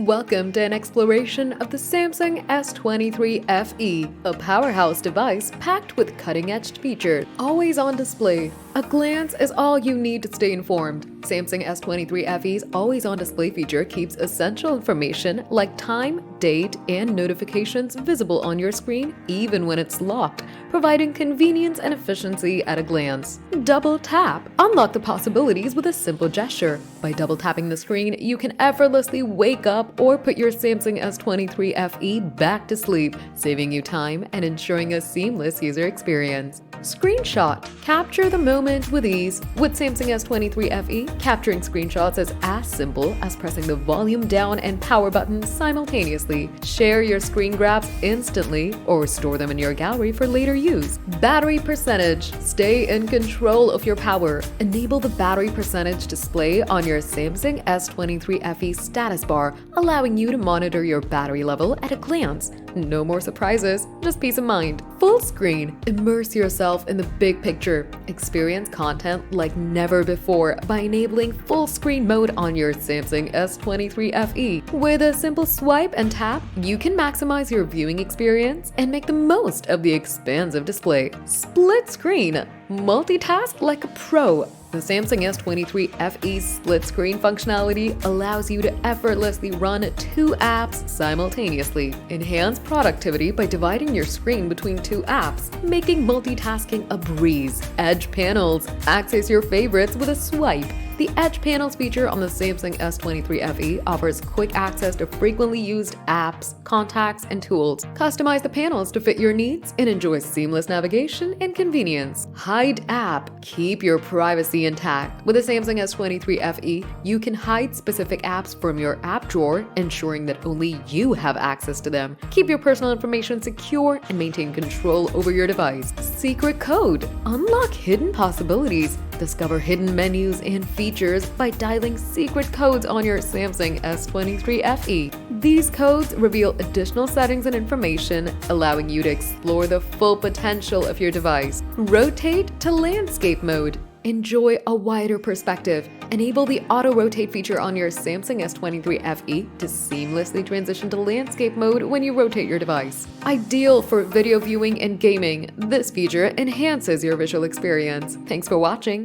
Welcome to an exploration of the Samsung S23 FE, a powerhouse device packed with cutting-edge features, always on display. A glance is all you need to stay informed. Samsung S23 FE's always-on-display feature keeps essential information like time, date, and notifications visible on your screen even when it's locked, providing convenience and efficiency at a glance. Double tap. Unlock the possibilities with a simple gesture. By double tapping the screen, you can effortlessly wake up or put your Samsung S23 FE back to sleep, saving you time and ensuring a seamless user experience. Screenshot. Capture the moment with ease. With Samsung S23 FE, capturing screenshots is as simple as pressing the volume down and power buttons simultaneously. Share your screen grabs instantly or store them in your gallery for later use. Battery percentage. Stay in control of your power. Enable the battery percentage display on your Samsung S23 FE status bar, allowing you to monitor your battery level at a glance. No more surprises, just peace of mind. Full screen. Immerse yourself in the big picture. Experience content like never before by enabling full screen mode on your Samsung S23 FE. With a simple swipe and tap, you can maximize your viewing experience and make the most of the expansive display. Split screen. Multitask like a pro. The Samsung S23 FE's split screen functionality allows you to effortlessly run two apps simultaneously. Enhance productivity by dividing your screen between two apps, making multitasking a breeze. Edge panels. Access your favorites with a swipe. The Edge Panels feature on the Samsung S23 FE offers quick access to frequently used apps, contacts, and tools. Customize the panels to fit your needs and enjoy seamless navigation and convenience. Hide app. Keep your privacy intact. With the Samsung S23 FE, you can hide specific apps from your app drawer, ensuring that only you have access to them. Keep your personal information secure and maintain control over your device. Secret code. Unlock hidden possibilities. Discover hidden menus and features by dialing secret codes on your Samsung S23 FE. These codes reveal additional settings and information, allowing you to explore the full potential of your device. Rotate to landscape mode. Enjoy a wider perspective. Enable the auto-rotate feature on your Samsung S23 FE to seamlessly transition to landscape mode when you rotate your device. Ideal for video viewing and gaming, this feature enhances your visual experience. Thanks for watching.